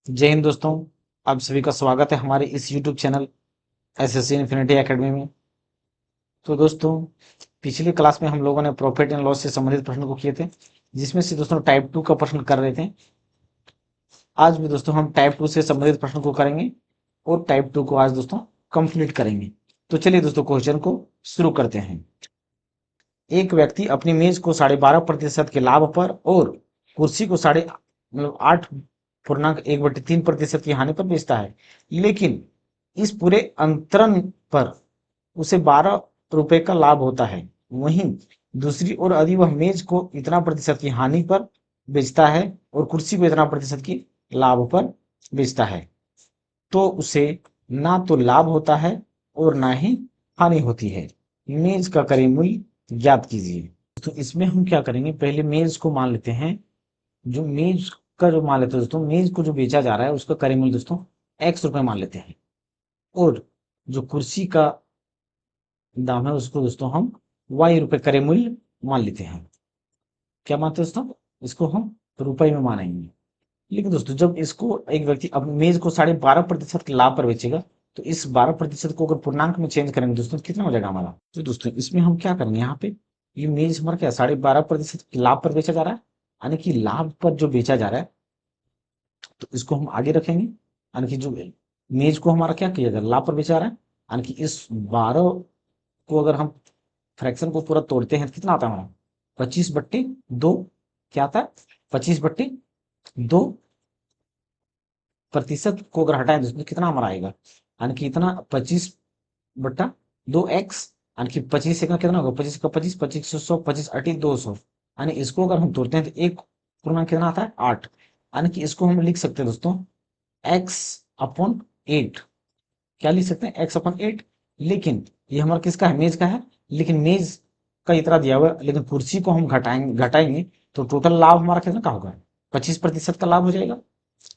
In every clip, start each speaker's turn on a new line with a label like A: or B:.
A: जय हिंद दोस्तों। आप सभी का स्वागत है हमारे इस YouTube channel SSC infinity academy में। तो दोस्तों, पिछली क्लास में हम लोगों ने प्रॉफिट एंड लॉस से संबंधित प्रश्न को किए थे, जिसमें से दोस्तों टाइप 2 का प्रश्न कर रहे थे। आज भी दोस्तों हम टाइप 2 से संबंधित प्रश्न को करेंगे और टाइप 2 को आज दोस्तों कंप्लीट करेंगे। तो चलिए दोस्तों क्वेश्चन को शुरू करते हैं। एक व्यक्ति अपनी मेज को 12.5% के लाभ पर और कुर्सी को 8.1/3% की हानि पर बेचता है, लेकिन इस पूरे अंतरण पर उसे 12 रुपए का लाभ होता है। वहीं दूसरी ओर यदि वह मेज को इतना प्रतिशत की हानि पर बेचता है और कुर्सी को इतना प्रतिशत की लाभ पर बेचता है, तो उसे ना तो लाभ होता है और ना ही हानि होती है। मेज का क्रय मूल्य ज्ञात कीजिए। तो इसमें हम क्या करेंगे, पहले मेज को मान लेते हैं। जो मेज का जो मान लेते हैं दोस्तों, मेज को जो बेचा जा रहा है उसका क्रय मूल्य दोस्तों x रुपए मान लेते हैं, और जो कुर्सी का दाम है उसको दोस्तों हम y रुपए क्रय मूल्य मान लेते हैं। क्या मानते हैं दोस्तों, इसको हम रुपए में मानेंगे। लेकिन दोस्तों जब इसको एक व्यक्ति अपनी मेज को 12.5% के लाभ पर बेचेगा, तो इस 12% को अगर पूर्णांक में चेंज करेंगे दोस्तों, कितना हो जाएगा हमारा। तो दोस्तों इसमें हम क्या करेंगे, यहाँ पे ये मेज हमारा क्या 12.5% लाभ पर बेचा जा रहा है, यानी कि लाभ पर जो बेचा जा रहा है, तो इसको हम आगे रखेंगे। यानी कि जो मेज को हमारा क्या किया जा रहा है, लाभ पर बेचा जा रहा है, यानी कि इस 12 को अगर हम फ्रैक्शन को पूरा तोड़ते हैं तो कितना आता है हमारा 25/2। क्या आता है 25/2 प्रतिशत को अगर हटाएं तो कितना हमारा आएगा, यानी कि इतना 25/2x, यानी कि 25 से का कितना होगा, 25 का 25, 25 100, 25 अटी 200, यानी इसको अगर हम तोड़ते हैं तो एक पूर्णांक कितना आता है 8। यानी कि इसको हम लिख सकते हैं दोस्तों x/8। क्या लिख सकते हैं x/8। लेकिन ये हमारा किसका है, मेज का है, लेकिन मेज का इतना दिया हुआ है, लेकिन कुर्सी को हम घटाएंगे तो टोटल लाभ हमारा कितना का होगा, 25% का लाभ हो जाएगा।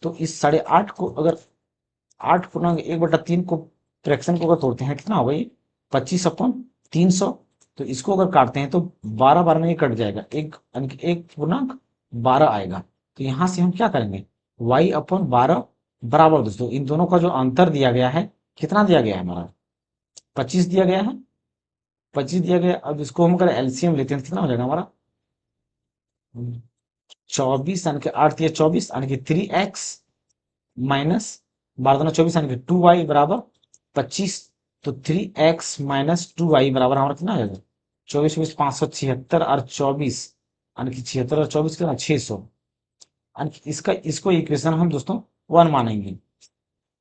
A: तो इस 8.5 को अगर 8.1/3 को फ्रैक्शन को अगर तोड़ते हैं कितना होगा ये 25/300। तो इसको अगर काटते हैं तो 12 बार में ये कट जाएगा, एक यानी कि 1.12 आएगा। तो यहाँ से हम क्या करेंगे, y/12 बराबर दोस्तों इन दोनों का जो अंतर दिया गया है, कितना दिया गया है हमारा 25 दिया गया है, 25 दिया गया। अब इसको हम अगर एलसीएम लेते हैं तो कितना हो जाएगा हमारा 24, यानी कि 8 या 24, यानी कि 3x माइनस 12×24 यानी कि 2y बराबर 25। तो 3x माइनस 2y बराबर हमारा कितना आ जाएगा 24 24 576 और 24, यानी कि 76 और 24 कितना 600, यानी कि इसका इसको इक्वेशन हम दोस्तों 1 मानेंगे।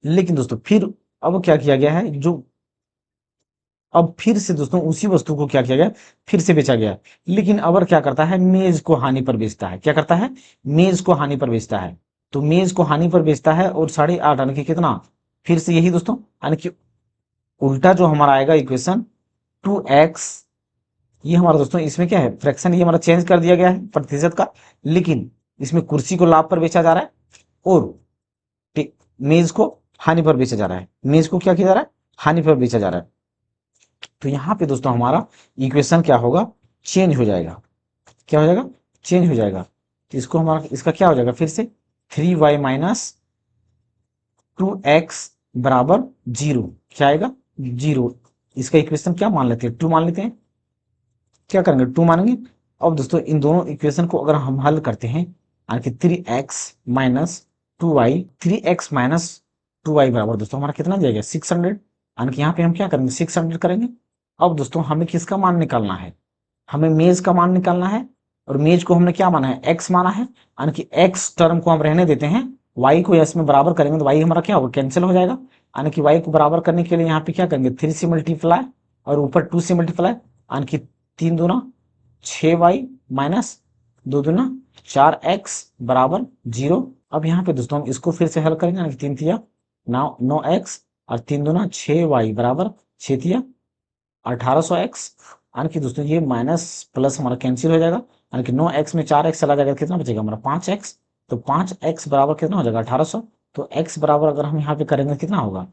A: लेकिन दोस्तों फिर अब क्या किया गया है, जो अब फिर से दोस्तों उसी वस्तु को क्या किया गया, फिर से बेचा गया। लेकिन अबर क्या करता है, मेज को हानि पर बेचता है। क्या करता है, मेज को हानि पर बेचता है। तो मेज को हानि पर बेचता है और 8.5 यानी कि कितना, फिर से यही दोस्तों, यानी कि उल्टा जो हमारा आएगा इक्वेशन 2x। ये हमारा दोस्तों इसमें क्या है, फ्रैक्शन ये हमारा चेंज कर दिया गया है प्रतिशत का, लेकिन इसमें कुर्सी को लाभ पर बेचा जा रहा है और मेज को हानि पर बेचा जा रहा है। मेज को क्या किया जा रहा है, हानि पर बेचा जा रहा है। तो यहाँ पे दोस्तों हमारा इक्वेशन क्या होगा, चेंज हो जाएगा। क्या हो जाएगा, चेंज हो जाएगा। तो इसको हमारा इसका क्या हो जाएगा, फिर से 3y माइनस 2x बराबर 0। क्या आएगा 0। इसका इक्वेशन क्या मान लेते हैं, 2 मान लेते हैं। क्या करेंगे 2 मानेंगे। अब दोस्तों इन दोनों इक्वेशन को अगर हम हल करते हैं, यानी कि 3x minus 2y, 3x minus 2y बराबर दोस्तों हमारा कितना दिया गया 600, यानी कि यहाँ पे हम क्या करेंगे 600 करेंगे। अब दोस्तों हमें किसका मान निकालना है, हमें मेज का मान निकालना है, और मेज को हमने क्या माना है x माना है, यानी कि x टर्म को हम रहने देते हैं, y को s में बराबर करेंगे तो y हमारा क्या होगा, कैंसिल हो जाएगा। यानी कि y को बराबर करने के लिए यहाँ पे क्या करेंगे 3 से मल्टीप्लाई और ऊपर 2 से मल्टीप्लाई, यानी कि 3 दूना 6y माइनस 2 दूना 4x बराबर 0। अब यहाँ पे दोस्तों हम इसको फिर से हल करेंगे, यानी कि 3 तिया 9x और 3 दूना 6y बराबर 6 तिया 1800x, यानी कि दोस्तों ये माइनस प्लस हमारा कैंसिल हो जाएगा, यानी कि 9x में 4x चला जाएगा, कितना बचेगा हमारा 5x। तो 5x बराबर कितना हो जाएगा 1800। तो x बराबर अगर हम यहाँ पे करेंगे कितना होगा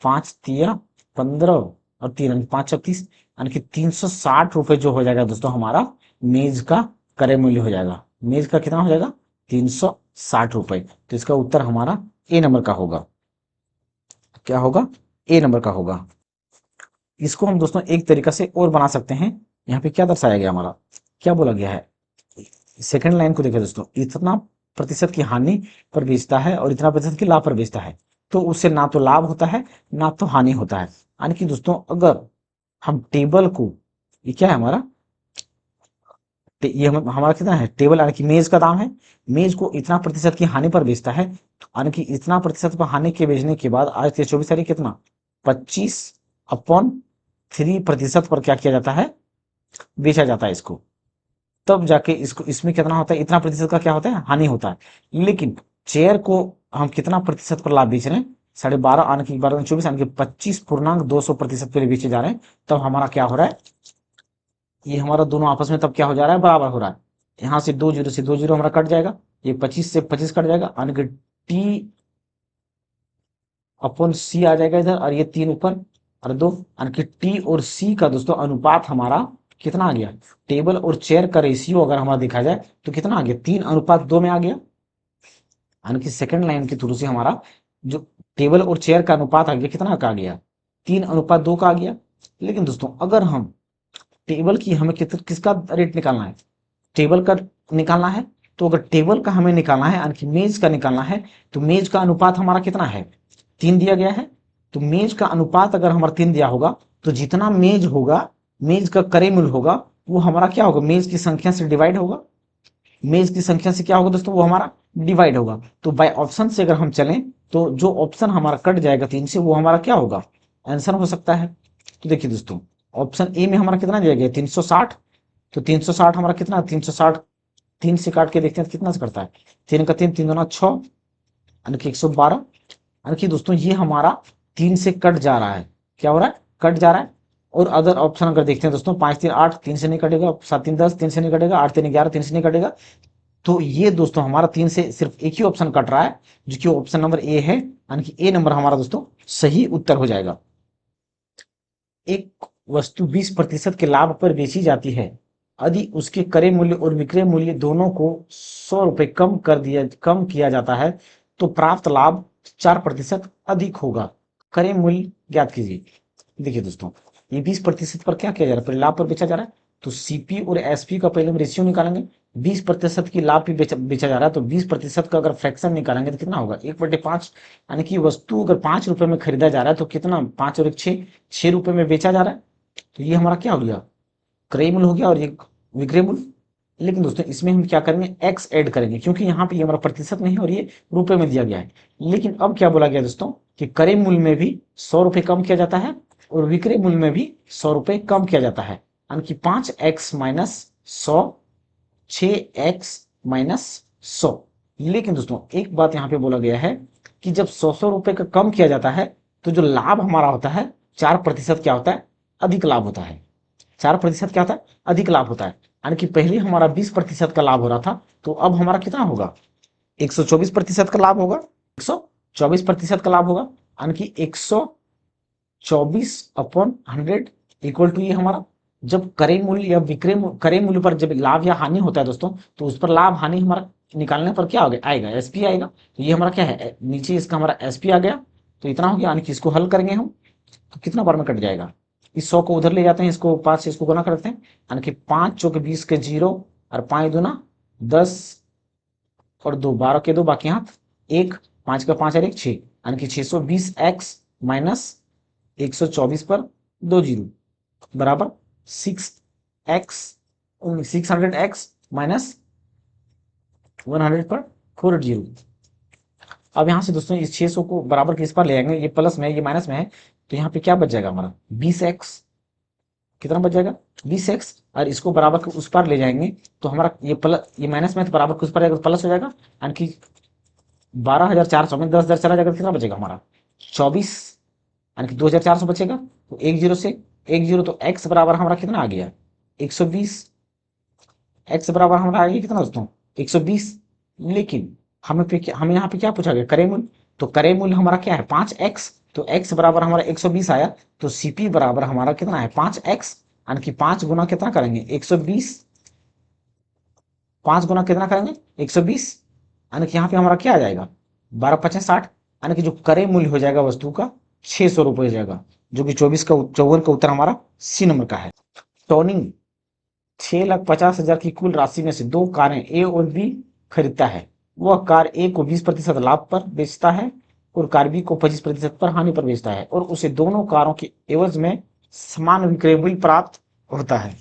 A: 5 तिया 15 और 3 5 36, यानी कि 360 रुपए जो हो जाएगा दोस्तों हमारा मेज का क्रय मूल्य हो जाएगा। मेज का कितना हो जाएगा 360 रुपए। तो इसका उत्तर हमारा ए नंबर का होगा। क्या होगा? ए नंबर का होगा। इसको हम दोस्तों एक तरीका से और बना सकते हैं। यहाँ पे क्या दर्शाया गया हमारा, क्या बोला गया है, सेकंड लाइन को देखिए दोस्तों, इतना प्रतिशत की हानि पर बेचता है और इतना प्रतिशत की लाभ पर बेचता है, तो उससे ना तो लाभ होता है ना तो हानि होता है। यानी कि दोस्तों अगर हम टेबल को, ये क्या है हमारा, ये हमारा कितना है टेबल, यानी कि मेज का दाम है, मेज को इतना प्रतिशत की हानि पर बेचता है, यानी कि इतना प्रतिशत पर हानि के बेचने के बाद आज 24 तारीख कितना 25/3% पर क्या किया जाता है, बेचा जाता है इसको। तब जाके इसको, इसमें कितना होता है, इतना प्रतिशत का क्या होता है, हानि होता है। लेकिन चेयर को हम कितना प्रतिशत पर लाभ बेच रहे हैं, 12.5 आने की 12 यानी कि 25.200% पे बेचे जा रहे हैं। तब हमारा क्या हो रहा है, ये हमारा दोनों आपस में तब क्या हो जा रहा है, बराबर हो रहा है। यहाँ से 2 जीरो से 2 जीरो हमारा कट जाएगा, ये 25 से 25 कट जाएगा, यानी कि टी अपॉन सी आ जाएगा इधर, और ये 3 ऊपर और 2, यानी कि टी और सी का दोस्तों अनुपात हमारा कितना आ गया, टेबल और चेयर का रेशियो अगर हमारा देखा जाए तो कितना आ गया, 3:2 में आ गया। यानी कि सेकंड लाइन के थ्रू से हमारा जो टेबल और चेयर का अनुपात आ गया, कितना का आ गया, 3:2 का आ गया। लेकिन दोस्तों अगर हम टेबल की, हमें किसका रेट निकालना है, टेबल का निकालना है, तो अगर टेबल का हमें निकालना है, यानी कि मेज का निकालना है, तो मेज का अनुपात हमारा कितना है, 3 दिया गया है। तो मेज का अनुपात अगर हमारा 3 दिया होगा, तो जितना मेज होगा, मेज का क्रय मूल्य होगा, वो हमारा क्या होगा, मेज की संख्या से डिवाइड होगा। मेज की संख्या से क्या होगा दोस्तों, वो हमारा डिवाइड होगा। तो बाय ऑप्शन से अगर हम चलें, तो जो ऑप्शन हमारा कट जाएगा 3 से, वो हमारा क्या होगा, आंसर हो सकता है। तो देखिए दोस्तों, ऑप्शन ए में हमारा कितना दिया गया, 360। तो 360 हमारा कितना, 360 3 से काट के देखते हैं तो कितना से करता है, 3 का 3, 3 दूना 6, यानी कि 112। यानी कि दोस्तों ये हमारा 3 से कट जा रहा है, क्या हो रहा है, कट जा रहा है। और अदर ऑप्शन अगर देखते हैं दोस्तों, 5 3 8, 3 से नहीं कटेगा, 7 3 10, 3 से नहीं कटेगा, 8 3 11, 3 से नहीं कटेगा। तो ये दोस्तों हमारा 3 से सिर्फ एक ही ऑप्शन कट रहा है, जो कि ऑप्शन नंबर ए है, यानी कि ए नंबर हमारा दोस्तों सही उत्तर हो जाएगा। एक वस्तु 20% के लाभ पर बेची जाती है, यदि उसके क्रय मूल्य और विक्रय मूल्य दोनों को 100 रुपए कम किया जाता है, तो प्राप्त लाभ 4% अधिक होगा। क्रय मूल्य ज्ञात कीजिए। देखिए दोस्तों, ये 20% पर क्या किया जा रहा है, पहले लाभ पर बेचा जा रहा है, तो सीपी और एसपी का पहले हम रेशियो निकालेंगे। 20% की लाभ पे बेचा जा रहा है, तो 20% का अगर फ्रैक्शन निकालेंगे तो कितना होगा, 1/5। यानी कि वस्तु अगर 5 रुपए में खरीदा जा रहा है, तो कितना, 5 और 1 6 रुपए में बेचा जा रहा है। तो ये हमारा क्या हो गया, क्रय मूल्य हो गया, और ये विक्रय मूल्य। लेकिन दोस्तों इसमें हम क्या करेंगे, एक्स ऐड करेंगे, क्योंकि यहाँ पे ये हमारा प्रतिशत नहीं है और ये रुपए में दिया गया है। लेकिन अब क्या बोला गया दोस्तों, कि क्रय मूल्य में भी 100 रुपए कम किया जाता है, और विक्रय मूल्य में भी 100 रुपए कम किया जाता है, यानी कि 5x माइनस 100, 6x माइनस 100। लेकिन दोस्तों एक बात यहाँ पे बोला गया है, कि जब 100 रुपए का कम किया जाता है, तो जो लाभ हमारा होता है 4% क्या होता है, अधिक लाभ होता है। 4% क्या होता है, अधिक लाभ होता है। यानी कि पहले हमारा 20% का लाभ हो रहा था, तो अब हमारा कितना होगा, 124% का लाभ होगा, 124% का लाभ होगा, यानी कि 124/100 इक्वल टू ये हमारा, जब क्रय मूल्य या क्रय मूल्य पर जब लाभ या हानि होता है दोस्तों, तो उस पर लाभ हानि हमारा निकालने पर क्या होगा, आएगा एसपी आएगा। तो ये हमारा क्या है, नीचे इसका हमारा एसपी आ गया। तो इतना हो गया, यानी कि इसको हल करेंगे हम, तो कितना बार में कट जाएगा, इस 100 को उधर ले जाते हैं, इसको 5 से इसको गुना करते हैं, यानी कि 5 चौके 20 के 0, और 5 दूना 10, और 2 12 के 2 बाकी हाथ 1, 5 का 5 और 1 6, यानी कि 620x माइनस 124 पर 2 जीरो बराबर 600x माइनस 100 पर 4 जीरो। अब यहाँ से दोस्तों इस 600 को बराबर के इस पर ले आएंगे, ये प्लस में है ये माइनस में है, तो यहाँ पे क्या बच जाएगा हमारा 20x, कितना बच जाएगा 20x, और इसको बराबर के उस पार ले जाएंगे, तो हमारा ये प्लस, ये माइनस में तो बराबर के उस पर जाएगा तो प्लस हो जाएगा, यानी कि 12,400 में 10,000 चला जाएगा, कितना बचेगा हमारा 24, यानी कि 2,400 बचेगा। तो 1 जीरो से 1 जीरो, तो x बराबर हमारा कितना आ गया 120, x बराबर हमारा आ गया कितना दोस्तों 120। लेकिन हमें यहाँ पे क्या पूछा गया, क्रय मूल्य, तो क्रय मूल्य हमारा क्या है 5x, तो x बराबर हमारा 120 आया, तो सीपी बराबर हमारा कितना है 5x, यानी कि 5 गुना कितना करेंगे 120, 5 गुना कितना करेंगे 120, यानी कि यहाँ पे हमारा क्या आ जाएगा 12 5 60, यानी कि जो क्रय मूल्य हो जाएगा वस्तु का 600 रुपये हो जाएगा, जो कि 54 का उत्तर हमारा सी नंबर का है। टॉनिंग 6,50,000 की कुल राशि में से दो कारें ए और बी खरीदता है। वह कार ए को 20% लाभ पर बेचता है और कार बी को 25% पर हानि पर बेचता है, और उसे दोनों कारों के एवज में समान विक्रय मूल्य प्राप्त होता है।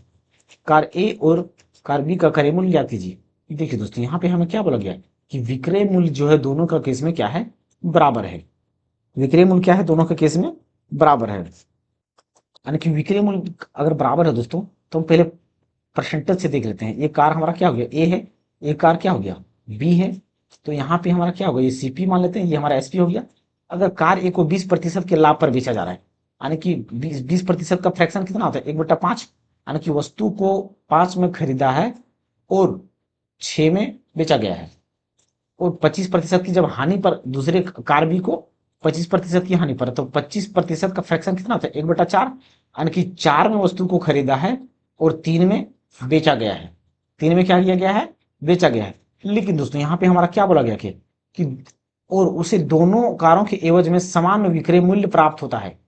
A: कार ए और कार बी का क्रय मूल्य ज्ञात कीजिए। देखिए दोस्तों, यहाँ पे हमें क्या बोला गया कि विक्रय मूल्य जो है दोनों का केस में क्या है, बराबर है। विक्रय मूल्य क्या है, दोनों के केस में बराबर है। यानी कि विक्रय मूल्य अगर बराबर है दोस्तों, तो हम पहले परसेंटेज से देख लेते हैं। ये कार हमारा क्या हो गया, ए है, ये कार क्या हो गया, बी है। तो यहाँ पे हमारा क्या होगा, ये सीपी मान लेते हैं, ये हमारा एसपी हो गया। अगर कार ए को 20% के लाभ पर बेचा जा रहा है, यानी कि 20% का फ्रैक्शन कितना होता है, 1/5, यानी कि वस्तु को 5 में खरीदा है और 6 में बेचा गया है, और 25% की जब हानि पर दूसरे कार बी को 25% की हानि पर, तो 25% का फ्रैक्शन कितना होता है, 1/4, यानी कि 4 में वस्तु को खरीदा है और 3 में बेचा गया है। 3 में क्या किया गया है, बेचा गया है। लेकिन दोस्तों यहाँ पे हमारा क्या बोला गया कि और उसे दोनों कारों के एवज में समान विक्रय मूल्य प्राप्त होता है।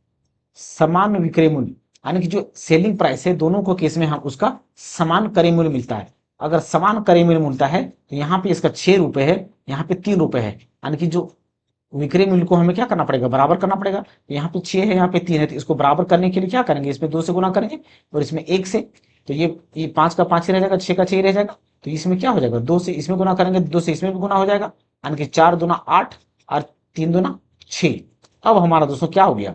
A: समान विक्रय मूल्य यानी कि जो सेलिंग प्राइस है दोनों को केस में हम उसका समान क्रय मूल्य मिलता है। अगर समान क्रय मूल्य मिलता है तो यहाँ पे इसका 6 रुपए है, यहाँ पे 3 रुपए है, यानी कि जो विक्रय मूल्य को हमें क्या करना पड़ेगा, बराबर करना पड़ेगा। तो यहाँ पे 6 है, यहाँ पे 3 है, तो इसको बराबर करने के लिए क्या करेंगे, इसमें 2 से गुना करेंगे और इसमें 1 से। तो ये 5 का 5 ही रह जाएगा, 6 का 6 ही रह जाएगा। तो इसमें क्या हो जाएगा, 2 से इसमें गुना करेंगे, 2 से इसमें भी गुना हो जाएगा, यानी कि 4 दूना 8 और 3 दूना 6। अब हमारा दोस्तों क्या हो गया,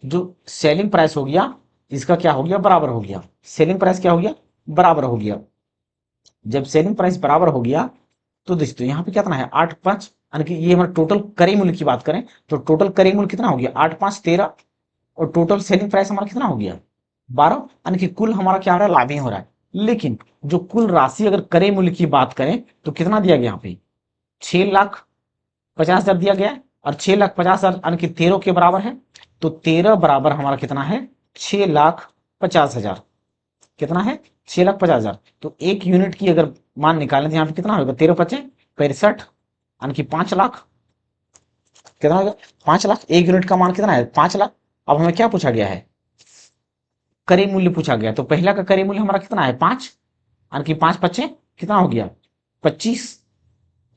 A: जो सेलिंग प्राइस हो गया इसका क्या हो गया, बराबर हो गया। सेलिंग प्राइस क्या हो गया, बराबर हो गया। जब सेलिंग प्राइस बराबर हो गया तो दोस्तों यहाँ पे कितना है, 8 5, यानी कि ये हमारा टोटल क्रय मूल्य की बात करें तो टोटल क्रय मूल्य कितना हो गया, 8 5 13, और टोटल सेलिंग प्राइस हमारा कितना हो गया, 12, यानी कि कुल हमारा क्या हो रहा है, लाभ ही हो रहा है। लेकिन जो कुल राशि अगर क्रय मूल्य की बात करें तो कितना दिया गया, यहाँ पे 6,50,000 दिया गया है, और 6,50,000 यानी कि 13 के बराबर है। तो 13 बराबर हमारा कितना है, 6,50,000। कितना है, 6,50,000। तो एक यूनिट की अगर मान निकालें तो यहाँ पे कितना होगा, 13 पचे 65, यानी कि 5 लाख। कितना होगा, 5 लाख। एक यूनिट का मान कितना है, 5 लाख। अब हमें क्या पूछा गया है, क्रय मूल्य पूछा गया। तो पहला का क्रय मूल्य हमारा कितना है, 5, यानी कि 5 पचे कितना हो गया, 25।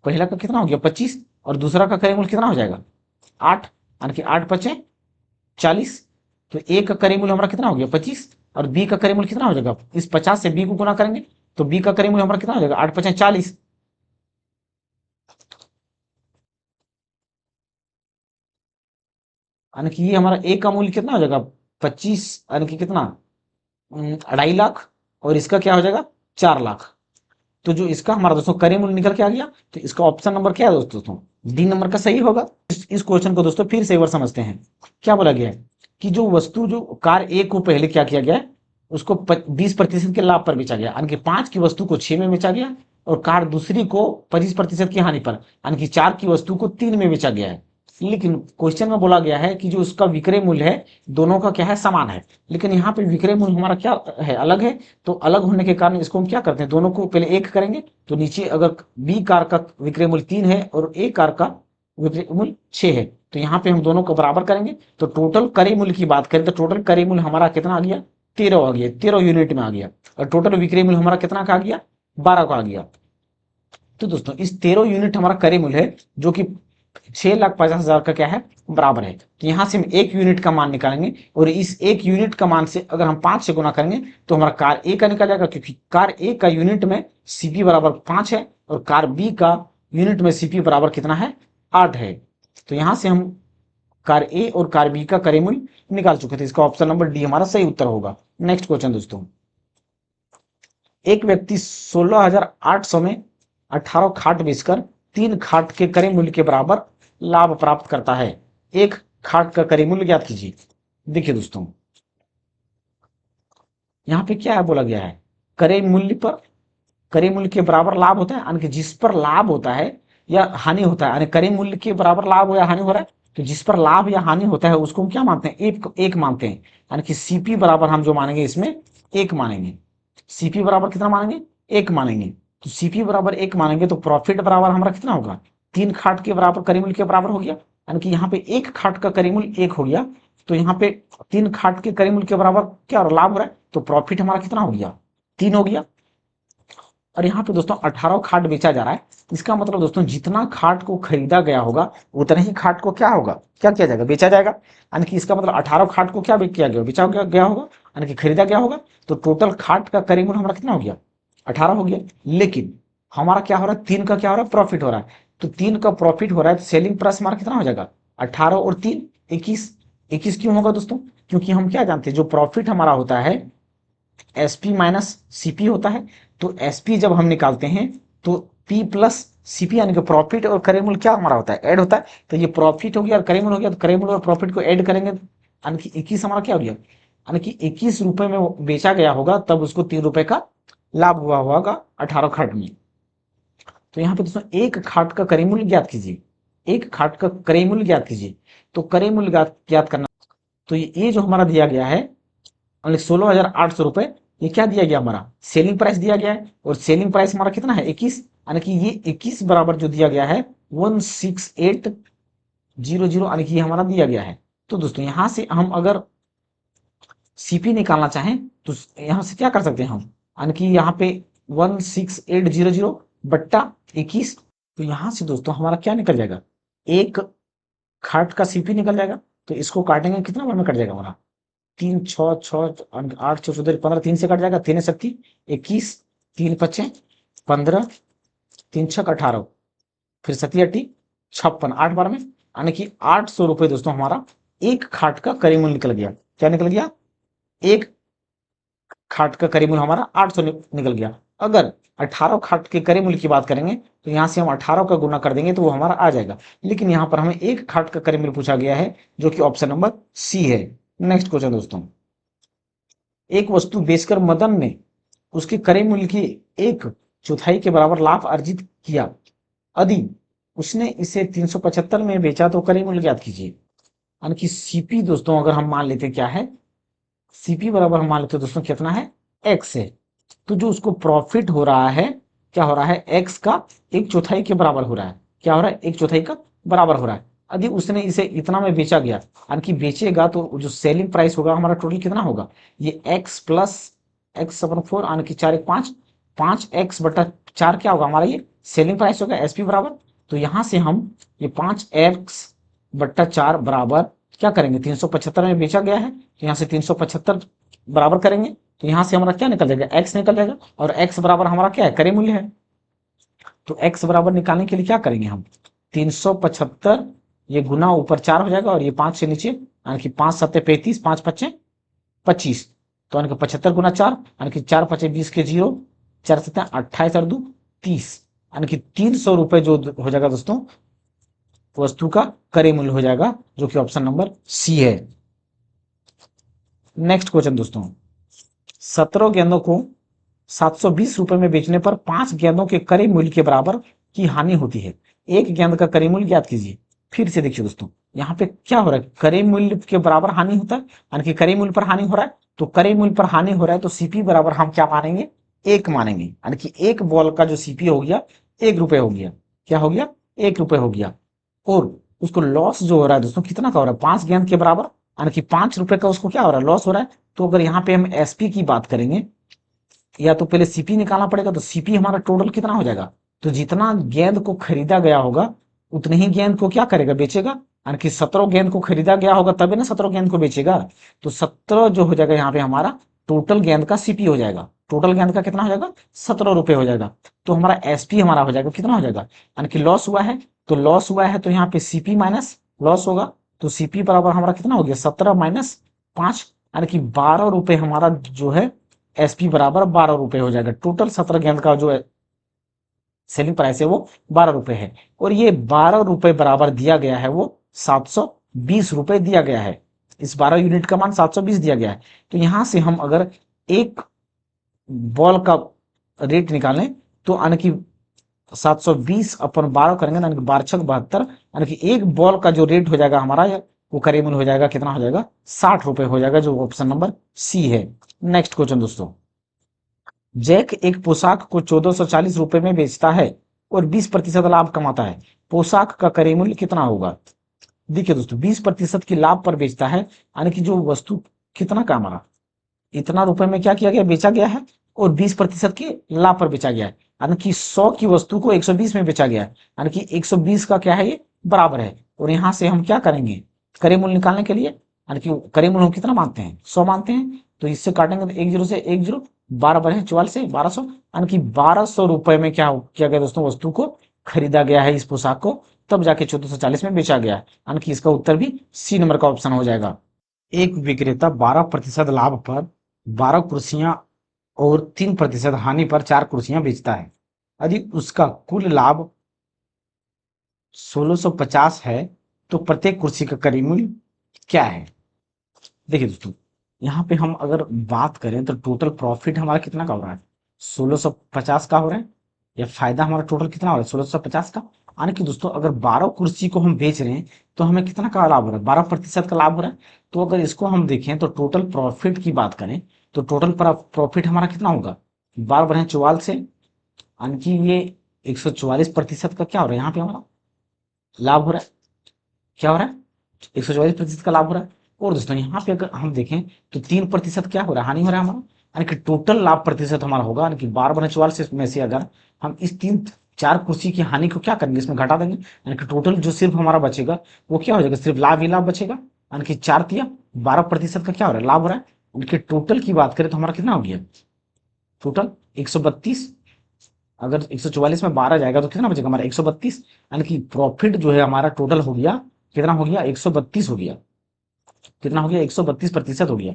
A: पहला का कितना हो गया, 25, और दूसरा का क्रय मूल्य कितना हो जाएगा, 8, यानी कि 8 पचे 40। तो ए का क्रय मूल्य हमारा कितना हो गया, 25, और बी का क्रय मूल्य कितना हो जाएगा, इस 50 से बी को गुना करेंगे तो बी का क्रय मूल्य हमारा कितना हो जाएगा, 8 पचे 40। यानी कि ये हमारा ए का मूल्य कितना हो जाएगा, 25, यानी कि कितना, 2.5 लाख, और इसका क्या हो जाएगा, 4 लाख। तो जो इसका हमारा दोस्तों क्रय मूल्य निकल के आ गया। तो इसका ऑप्शन नंबर क्या है दोस्तों, डी नंबर का सही होगा। इस क्वेश्चन को दोस्तों फिर से एक बार समझते हैं। क्या बोला गया है कि जो वस्तु, जो कार ए को पहले क्या किया गया है, उसको 20% के लाभ पर बेचा गया, यानी कि 5 की वस्तु को 6 में बेचा गया, और कार दूसरी को 25% की हानि पर, यानी कि 4 की वस्तु को 3 में बेचा गया है। लेकिन क्वेश्चन में बोला गया है कि जो उसका विक्रय मूल्य है दोनों का क्या है, समान है। लेकिन यहाँ पे विक्रय मूल्य हमारा क्या है, अलग है। तो अलग होने के कारण इसको हम क्या करते हैं, दोनों को पहले एक करेंगे। तो नीचे अगर बी कार का विक्रय मूल्य 3 है और ए कार का विक्रय मूल्य 6 है, तो यहाँ पे हम दोनों को बराबर करेंगे। तो टोटल क्रय मूल्य की बात करें तो टोटल क्रय मूल्य हमारा कितना आ गया, 13 आ गया, 13 यूनिट में आ गया। और टोटल विक्रय मूल्य हमारा कितना का आ गया, 12 का आ गया। तो दोस्तों इस 13 यूनिट हमारा क्रय मूल्य है, जो कि 6,50,000 का क्या है, बराबर है। तो यहां से हम एक यूनिट का मान निकालेंगे, और इस एक यूनिट का मान से अगर हम 5 से गुना करेंगे तो हमारा कार ए का निकल जाएगा, क्योंकि कार ए का यूनिट में सीपी बराबर 5 है, और कार बी का यूनिट में सीपी बराबर कितना है, 8 है। तो यहां से हम कार ए और कार बी का क्रय मूल्य निकाल चुके थे। इसका ऑप्शन नंबर डी हमारा सही उत्तर होगा। नेक्स्ट क्वेश्चन दोस्तों, एक व्यक्ति 16,800 में 18 खाट बेचकर 3 खाट के क्रय मूल्य के बराबर लाभ प्राप्त करता है। एक खाट का क्रय मूल्य ज्ञात कीजिए। देखिए दोस्तों, यहाँ पे क्या है बोला गया है, क्रय मूल्य पर क्रय मूल्य के बराबर लाभ होता है, यानी कि जिस पर लाभ होता है या हानि होता है, यानी क्रय मूल्य के बराबर लाभ या हानि हो रहा है, तो जिस पर लाभ या हानि होता है उसको हम क्या मानते हैं, एक मानते हैं। यानी कि सीपी बराबर हम जो मानेंगे इसमें 1 मानेंगे। सीपी बराबर कितना मानेंगे, 1 मानेंगे। तो सीपी बराबर 1 मानेंगे तो प्रॉफिट बराबर हमारा कितना होगा, 3 खाट के बराबर करी मूल्य के बराबर हो गया, यानी कि यहाँ पे 1 खाट का करी मूल्य 1 हो गया, तो यहाँ पे 3 खाट के करी मूल्य के बराबर क्या हो रहा है, लाभ हो रहा है, तो प्रॉफिट हमारा कितना हो गया, 3 हो गया। और यहाँ पे दोस्तों 18 खाट बेचा जा रहा है, इसका मतलब दोस्तों जितना खाट को खरीदा गया होगा उतना ही खाट को क्या होगा, क्या किया जाएगा, बेचा जाएगा। यानी कि इसका मतलब 18 खाट को क्या किया गया, बेचा गया होगा, यानी कि खरीदा गया होगा। तो टोटल खाट का करीबन हमारा कितना हो गया, 18 हो गया। लेकिन हमारा क्या हो रहा है, 3 का क्या हो रहा है, प्रॉफिट हो रहा है। तो 3 का प्रॉफिट हो रहा है, तो सेलिंग प्राइस हमारा कितना हो जाएगा, 18 और 3 21। 21 क्यों होगा दोस्तों, क्योंकि हम क्या जानते हैं, जो प्रॉफिट हमारा होता है एसपी माइनस सीपी होता है। तो एसपी जब हम निकालते हैं तो पी प्लस सीपी, यानी कि प्रॉफिट और क्रय मूल्य क्या हमारा होता है, ऐड होता है। तो ये प्रॉफिट हो गया और क्रय मूल्य हो गया, तो क्रय मूल्य और प्रॉफिट को ऐड करेंगे, यानी कि 21 हमारा क्या हो गया, यानी कि 21 रुपए में वो बेचा गया होगा, तब उसको 3 रुपए का लाभ हुआ होगा 18 खाट में। तो यहाँ पे दोस्तों एक खाट का क्रय मूल्य ज्ञात कीजिए, एक खाट का क्रय मूल्य ज्ञात कीजिए। तो क्रय मूल्य ज्ञात करना, तो ये जो हमारा दिया गया है 16,800 रुपए, ये क्या दिया गया, हमारा सेलिंग प्राइस दिया गया है। और सेलिंग प्राइस हमारा कितना है 21, यानी कि ये 21 बराबर जो दिया गया है 16800, यानी कि हमारा दिया गया है। तो दोस्तों यहां से हम अगर सीपी निकालना चाहें तो यहां से क्या कर सकते हैं हम, यानी कि यहाँ पे 16800 बट्टा 21। तो यहां से दोस्तों हमारा क्या निकल जाएगा, एक खाट का सीपी निकल जाएगा। तो इसको काटेंगे कितना बार में कट जाएगा हमारा, 3 6 6 8 6 14 15, 3 से कट जाएगा, 3 शक्ति 21, 3 पचे 15, 3 छक 18, फिर सती अट्टी 56, 8 बार में, यानी कि 800 रुपए दोस्तों हमारा एक खाट का करीमूल निकल गया। क्या निकल गया, एक खाट का करीमूल हमारा 800 निकल गया। अगर 18 खाट के करीमूल की बात करेंगे तो यहां से हम 18 का गुना कर देंगे तो वो हमारा आ जाएगा। लेकिन यहां पर हमें एक खाट का करीमूल पूछा गया है, जो कि ऑप्शन नंबर सी है। नेक्स्ट क्वेश्चन दोस्तों, एक वस्तु बेचकर मदन ने उसके क्रय मूल्य की 1/4 के बराबर लाभ अर्जित किया। यदि उसने इसे 375 में बेचा तो क्रय मूल्य ज्ञात कीजिए। यानी कि सीपी दोस्तों अगर हम मान लेते क्या है, सीपी बराबर हम मान लेते दोस्तों कितना है, एक्स है। तो जो उसको प्रॉफिट हो रहा है, क्या हो रहा है, एक्स का 1/4 के बराबर हो रहा है। क्या हो रहा है, 1/4 का बराबर हो रहा है। यदि उसने इसे इतना में बेचा गया, यानी कि बेचेगा, तो जो सेलिंग प्राइस होगा हमारा टोटल कितना होगा, ये एक्स प्लस एक्स अपन 4, यानी कि 4 1 5, 5x बटा 4 क्या होगा हमारा, ये सेलिंग प्राइस होगा एसपी बराबर। तो यहां से हम ये 5x बट्टा 4 बराबर क्या करेंगे, 375 में बेचा गया है, तो यहाँ से 375 बराबर करेंगे, तो यहाँ से हमारा क्या निकल जाएगा, x निकल जाएगा। और x बराबर हमारा क्या है, क्रय मूल्य है। तो x बराबर निकालने के लिए क्या करेंगे हम, 375 ये गुना ऊपर 4 हो जाएगा, और ये 5 से नीचे, यानी कि 5 7 35, 5 5 25, तो यानी कि 75 गुना 4, यानी कि 4 5 20 के 0, 4 7 28 और 2 30, यानी कि 300 रुपए जो हो जाएगा दोस्तों वस्तु का क्रय मूल्य हो जाएगा, जो कि ऑप्शन नंबर सी है। नेक्स्ट क्वेश्चन दोस्तों, 17 गेंदों को 720 रुपए में बेचने पर 5 गेंदों के क्रय मूल्य के बराबर की हानि होती है। एक गेंद का क्रय मूल्य ज्ञात कीजिए। फिर से देखिए दोस्तों, यहाँ पे क्या हो रहा है, क्रय मूल्य के बराबर हानि होता है, यानी कि क्रय मूल्य पर हानि हो रहा है। तो क्रय मूल्य पर हानि हो रहा है, तो सीपी बराबर हम क्या मानेंगे, 1 मानेंगे, यानी कि एक बॉल का जो सीपी हो गया 1 रुपए हो गया। क्या हो गया, 1 रुपए हो गया। और उसको लॉस जो हो रहा है दोस्तों कितना का हो रहा है, 5 गेंद के बराबर, यानी कि 5 रुपए का उसको क्या हो रहा है, लॉस हो रहा है। तो अगर यहाँ पे हम एसपी की बात करेंगे, या तो पहले सीपी निकालना पड़ेगा, तो सीपी हमारा टोटल कितना हो जाएगा, तो जितना गेंद को खरीदा गया होगा उतनी ही गेंद को क्या करेगा, बेचेगा। यानी कि 17 गेंद को खरीदा गया होगा तभी ना 17 गेंद को बेचेगा। तो 17 जो हो जाएगा यहाँ पे हमारा टोटल गेंद का सीपी हो जाएगा, टोटल गेंद का कितना हो जाएगा, 17 रुपए हो जाएगा। तो हमारा एसपी हमारा हो जाएगा कितना हो जाएगा, यानी कि लॉस हुआ है, तो लॉस हुआ है तो यहाँ पे सीपी माइनस लॉस होगा। तो सीपी बराबर हमारा कितना हो गया, 17 माइनस 5, यानी कि 12 रुपए हमारा जो है एसपी बराबर 12 रुपए हो जाएगा। टोटल 17 गेंद का जो सेलिंग प्राइस है वो 12 रुपए है, और ये 12 रुपए बराबर दिया गया है, वो 720 रुपए दिया गया है। इस 12 यूनिट का मान 720 दिया गया है। तो यहां से हम अगर एक बॉल का रेट निकालें, तो यानी कि 720 अपन 12 करेंगे, यानी कि 12 छक 72, यानी कि एक बॉल का जो रेट हो जाएगा हमारा, वो करीबन हो जाएगा कितना हो जाएगा, 60 रुपए हो जाएगा, जो ऑप्शन नंबर सी है। नेक्स्ट क्वेश्चन दोस्तों, जैक एक पोशाक को 1440 रुपए में बेचता है। और 20% लाभ कमाता है, पोशाक का क्रय मूल्य कितना होगा? देखिए दोस्तों, 20% की लाभ पर बेचता है, यानी कि जो वस्तु कितना का हमारा इतना रुपए में क्या किया गया, बेचा गया है, और 20% के लाभ पर बेचा गया है, यानी कि 100 की वस्तु को 120 में बेचा गया है, यानी कि 120 का क्या है, ये बराबर है। और यहाँ से हम क्या करेंगे, क्रय मूल्य निकालने के लिए, यानी कि क्रय मूल्य हम कितना मानते हैं, 100 मानते हैं, तो इससे काटेंगे तो 10 से 10, 12 बने 44 से 1200, यानी कि 1200 रुपए में क्या किया गया दोस्तों, वस्तु को खरीदा गया है, इस पोशाक को, तब जाके 1440 में बेचा गया है, यानी कि इसका उत्तर भी सी नंबर का ऑप्शन हो जाएगा। एक विक्रेता 12% लाभ पर 12 कुर्सियां और 3% हानि पर 4 कुर्सियां बेचता है। यदि उसका कुल लाभ 1650 है तो प्रत्येक कुर्सी का क्रय मूल्य क्या है? देखिए दोस्तों, यहाँ पे हम अगर बात करें तो टोटल प्रॉफिट हमारा कितना का हो रहा है, 1650 का हो रहा है, या फायदा हमारा टोटल कितना हो रहा है, 1650 का। यानी कि दोस्तों, अगर 12 कुर्सी को हम बेच रहे हैं तो हमें कितना का लाभ हो रहा है, 12% का लाभ हो रहा है। तो अगर इसको हम देखें तो टोटल प्रॉफिट की बात करें तो टोटल प्रॉफिट हमारा कितना होगा, 12 बढ़े 44 से, यानी कि ये 144% का क्या हो रहा है, यहाँ पे हमारा लाभ हो रहा है। क्या हो रहा है, 144% का लाभ हो रहा है। और दोस्तों, यहाँ पे अगर हम देखें तो 3% क्या हो रहा है, हानि हो रहा है हमारा, यानी कि टोटल लाभ प्रतिशत हमारा होगा, यानी कि 12/44 में से अगर हम इस 4 कुर्सी की हानि को क्या करेंगे, इसमें घटा देंगे, यानी कि टोटल जो सिर्फ हमारा बचेगा वो क्या हो जाएगा, सिर्फ लाभ ही लाभ बचेगा, यानी कि 4 तिया 12% का क्या हो रहा है, लाभ हो रहा है। उनके टोटल की बात करें तो हमारा कितना हो गया, टोटल 132, अगर 144 में 12 जाएगा तो कितना बचेगा हमारा, 132, यानी कि प्रॉफिट जो है हमारा टोटल हो गया, कितना हो गया, 132 हो गया, कितना हो गया, 132% हो गया।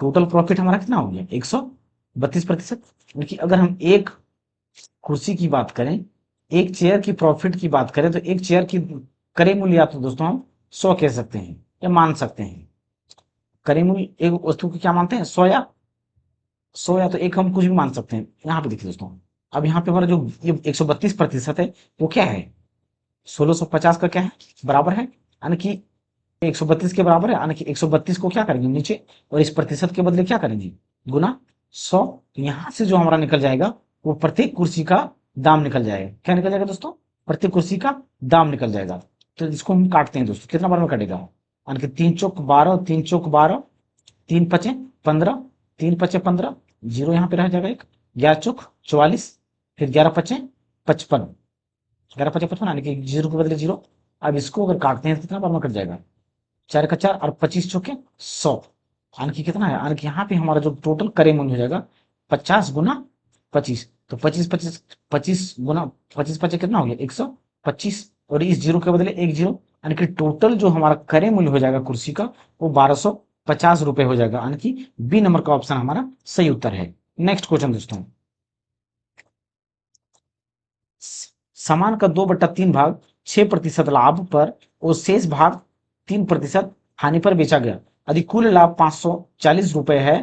A: टोटल प्रॉफिट हमारा कितना हो गया, 132%। क्योंकि अगर हम एक कुर्सी की बात करें, एक चेयर की प्रॉफिट की बात करें, तो एक चेयर की क्रय मूल्य या तो दोस्तों हम 100 कह सकते हैं या मान सकते हैं। क्रय मूल्य एक वस्तु को क्या मानते हैं, 100 या तो एक हम कुछ भी मान सकते हैं। यहाँ पे देखिए दोस्तों, अब यहाँ पे हमारा जो ये 132% है वो क्या है, 1650 का क्या है, बराबर है, यानी कि 132 के बराबर है, यानी कि 132 को क्या करेंगे नीचे, और इस प्रतिशत के बदले क्या करेंगे, गुना 100। तो यहां से जो हमारा निकल जाएगा वो प्रत्येक कुर्सी का दाम निकल जाएगा। क्या निकल जाएगा दोस्तों, प्रत्येक कुर्सी का दाम निकल जाएगा। तो इसको हम काटते हैं दोस्तों, कितना बार में कटेगा, यानी कि 3 चौक 12, 3 चौक 12, 3 पचे 15, 3 पचे 15, जीरो यहाँ पे रह जाएगा एक, 11 चौक 44, फिर 11 पचे 55, 11 पचे 55, यानी कि जीरो के बदले जीरो। अब इसको अगर काटते हैं तो कितना बार में कट जाएगा, 4 का 4 और 25 चौके 100, यानी कि कितना है, यानी कि यहाँ पे हमारा जो टोटल क्रय मूल्य हो जाएगा 50 गुना 25, तो 25 गुना 25 कितना हो गया, 125, और इस जीरो के बदले एक जीरो, यानी कि टोटल जो हमारा क्रय मूल्य हो जाएगा कुर्सी का वो 1250 रुपए हो जाएगा, यानी कि बी नंबर का ऑप्शन हमारा सही उत्तर है। नेक्स्ट क्वेश्चन दोस्तों, सामान का 2/3 भाग 6% लाभ पर और शेष भाग 3% हानि पर बेचा गया, यदि कुल लाभ 540 रुपए है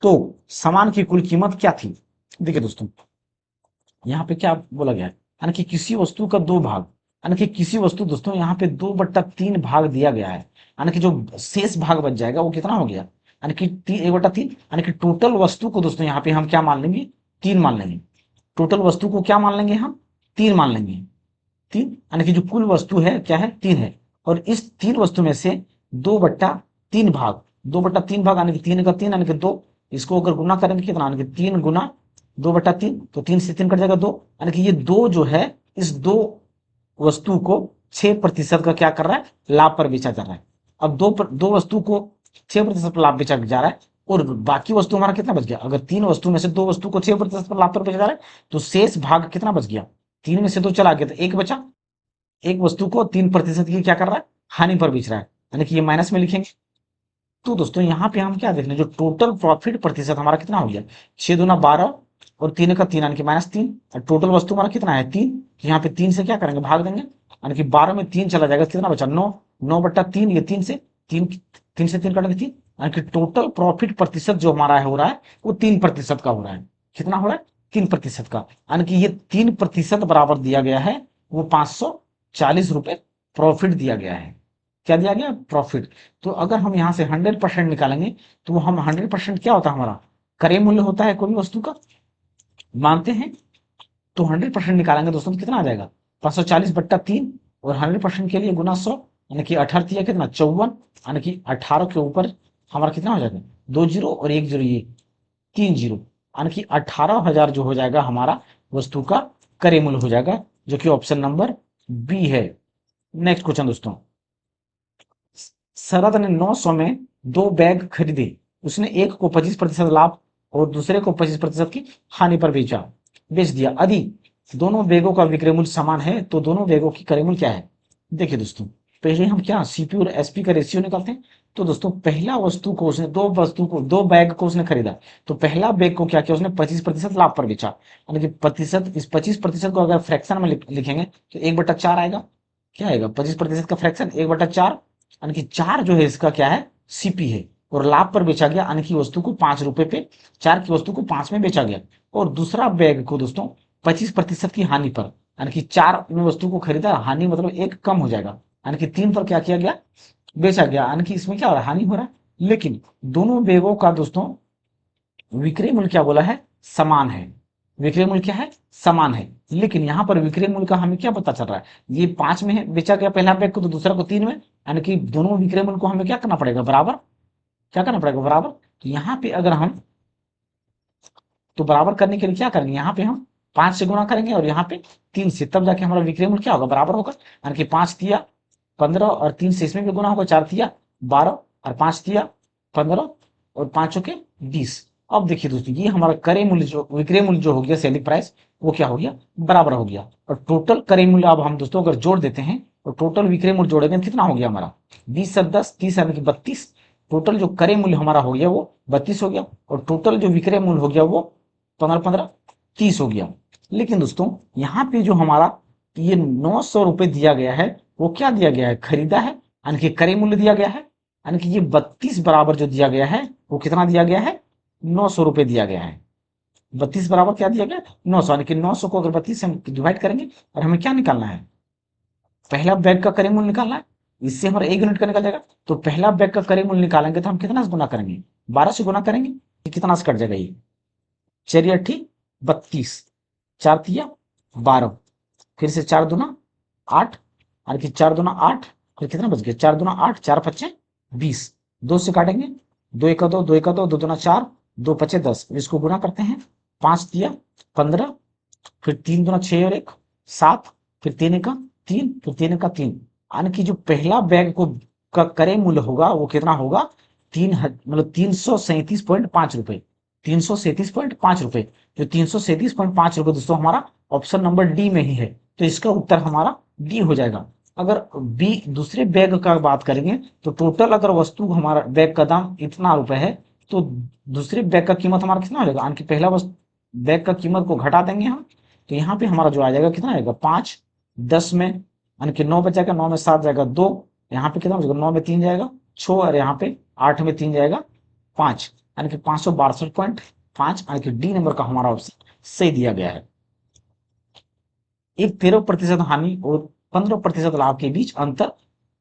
A: तो सामान की कुल कीमत क्या थी? देखिए दोस्तों, यहाँ पे क्या बोला गया है, यानी कि किसी वस्तु का 2 भाग, यानी कि किसी वस्तु दोस्तों यहाँ पे 2/3 भाग दिया गया है, यानी कि जो शेष भाग बच जाएगा वो कितना हो गया, यानी कि 1/3, यानी कि टोटल वस्तु को दोस्तों यहाँ पे हम क्या मान लेंगे, 3 मान लेंगे। टोटल वस्तु को क्या मान लेंगे हम, 3 मान लेंगे। 3, यानी कि जो कुल वस्तु है क्या है, 3 है, और इस 3 वस्तु में से 2/3 भाग, 2/3 भाग यानी कि 3 का 3, यानी कि 2, इसको अगर गुना करेंगे कितना, यानी कि 3 गुना 2/3, तो 3 से 3 कट जाएगा 2, यानी कि ये 2 जो है इस 2 वस्तु को 6% का क्या कर रहा है, लाभ पर बेचा जा रहा है। अब दो वस्तु को 6% पर लाभ बेचा जा रहा है, और बाकी वस्तु हमारा कितना बच गया, अगर 3 वस्तु में से 2 वस्तु को 6% पर लाभ पर बेचा जा रहा है तो शेष भाग कितना बच गया, 3 में से 2 चला गया तो 1 बचा। एक वस्तु को 3% की क्या कर रहा है, हानि पर बेच रहा है, यानी कि ये माइनस में लिखेंगे। तो दोस्तों यहाँ पे हम क्या देख रहे हैं, जो टोटल प्रॉफिट प्रतिशत हमारा कितना हो गया, 6 दूना 12 और 3 का 3, यानी कि -3, और टोटल वस्तु हमारा कितना है 3, तो यहाँ पे 3 से क्या करेंगे, भाग देंगे, यानी कि 12 में 3 चला जाएगा, कितना बचा 9, 9/3, ये 3 से 3, 3 से 3 कटेंगे 3, यानी कि टोटल प्रॉफिट प्रतिशत जो हमारा हो रहा है वो 3% का हो रहा है। कितना हो रहा है, 3% का, यानी कि ये 3% बराबर दिया गया है, वो 540 रुपए प्रॉफिट दिया गया है। क्या दिया गया, प्रॉफिट। तो अगर हम यहाँ से 100% निकालेंगे तो हम 100% क्या होता है हमारा, क्रय मूल्य होता है कोई भी वस्तु का, मानते हैं। तो 100% निकालेंगे दोस्तों तो कितना आ जाएगा 540/3 और 100% के लिए गुना 100 यानी कि 18 या कितना 54 यानी कि 18 के ऊपर हमारा कितना हो जाएगा 2 जीरो और 1 जीरो ये 3 जीरो यानी कि 18,000 जो हो जाएगा हमारा वस्तु का क्रय मूल्य हो जाएगा जो कि ऑप्शन नंबर बी है। नेक्स्ट क्वेश्चन दोस्तों, शरद ने 900 में 2 बैग खरीदे, उसने एक को 25% लाभ और दूसरे को 25% की हानि पर बेच दिया। यदि दोनों बैगों का विक्रय मूल्य समान है तो दोनों बैगों की क्रय मूल्य क्या है। देखिए दोस्तों, पहले हम क्या सीपी और एसपी का रेशियो निकालते हैं। तो दोस्तों पहला वस्तु को उसने दो बैग को उसने खरीदा, तो पहला बैग को क्या किया उसने 25% लाभ पर बेचा, यानी कि प्रतिशत इस 25% को अगर फ्रैक्शन में लिखेंगे तो 1/4 आएगा। क्या आएगा 25% का फ्रैक्शन 1/4, यानी कि 4 जो है इसका क्या है सीपी है और लाभ पर बेचा गया, यानी कि वस्तु को 5 रुपए पे 4 की वस्तु को 5 में बेचा गया। और दूसरा बैग को दोस्तों 25% की हानि पर, यानी कि 4 में वस्तु को खरीदा, हानि मतलब 1 कम हो जाएगा, यानी कि 3 पर क्या किया गया बेचा गया, यानी कि इसमें क्या हो रहा है हानि हो रहा है। लेकिन दोनों बैगों का दोस्तों विक्रय मूल्य क्या बोला है समान है, विक्रय मूल्य क्या है समान है। लेकिन यहाँ पर विक्रय मूल्य का हमें क्या पता चल रहा है, ये 5 में है बेचा गया पहला बैग को तो दूसरा को 3 में, यानी कि दोनों विक्रय मूल्य को हमें क्या करना पड़ेगा बराबर, क्या करना पड़ेगा बराबर। तो यहाँ पे अगर हम तो बराबर करने के लिए क्या करेंगे, यहाँ पे हम 5 से गुणा करेंगे और यहाँ पे 3 से, तब जाके हमारा विक्रय मूल्य क्या होगा बराबर होगा। यानी कि 5 तिया 15 और 3 से इसमें भी गुणा होगा, 4 तिया 12 और 5 तिया 15 और 5 के 20। अब देखिए दोस्तों ये हमारा क्रय मूल्य जो विक्रय मूल्य जो हो गया सेलिंग प्राइस वो क्या हो गया बराबर हो गया। और टोटल क्रय मूल्य अब हम दोस्तों अगर जोड़ देते हैं तो टोटल विक्रय मूल्य जोड़ेंगे तो कितना हो गया हमारा 20 से 10 30 यानी कि 32। टोटल जो क्रय मूल्य हमारा हो गया वो 32 हो गया और टोटल जो विक्रय मूल्य हो गया वो 15 30 हो गया। लेकिन दोस्तों यहाँ पे जो हमारा ये 900 रुपए दिया गया है वो क्या दिया गया है खरीदा है, यानी कि क्रय मूल्य दिया गया है, यानी कि ये 32 बराबर जो दिया गया है वो कितना दिया गया है 900 रुपए दिया गया है। 32 बराबर क्या दिया गया 900, यानी कि 900 को अगर 32 से हम डिवाइड करेंगे और हमें क्या निकालना है पहला बैग का क्रय मूल्य निकालना है, इससे हमारा 1 यूनिट का निकल जाएगा। तो पहला बैग का क्रय मूल्य निकालेंगे तो हम कितना से गुना करेंगे 12 से गुना करेंगे, कितना से कट जाएगा ये चलिए ठीक 32 4 तिया 12 फिर से 4 दूना 8 यानी कि 4 दूना 8 फिर कितना बच गया 4 दूना 8 4 पच्चे 20 2 से काटेंगे 2 एक 2 2 एक 2 2 दूना 4 2 पच्चे 10, इसको गुना करते हैं 5 तिया 15 फिर 3 दूना 6 और 1 7 फिर 3 एक 3 फिर 3 एक 3, यानी कि जो पहला बैग को का क्रय मूल्य होगा वो कितना होगा 337.5 रुपए 337.5 रुपए। जो 337.5 रुपए दोस्तों हमारा ऑप्शन नंबर डी में ही है, तो इसका उत्तर हमारा डी हो जाएगा। अगर बी दूसरे बैग का बात करेंगे तो टोटल अगर वस्तु हमारा बैग का दाम इतना रुपए है तो दूसरे बैग का कीमत हमारा कितना हो जाएगा, यानी कि पहला वस्तु बैग का कीमत को घटा देंगे हम तो यहाँ पे हमारा जो आ जाएगा कितना आएगा 5 10 में, यानी कि 9 बच जाएगा, 9 में 7 जाएगा 2, यहाँ पे कितना बचेगा 9 में 3 जाएगा 6 और यहाँ पे 8 में 3 जाएगा 5, यानी कि 562.5, यानी कि डी नंबर का हमारा ऑप्शन सही दिया गया है। एक 13% हानि और 15% लाभ के बीच अंतर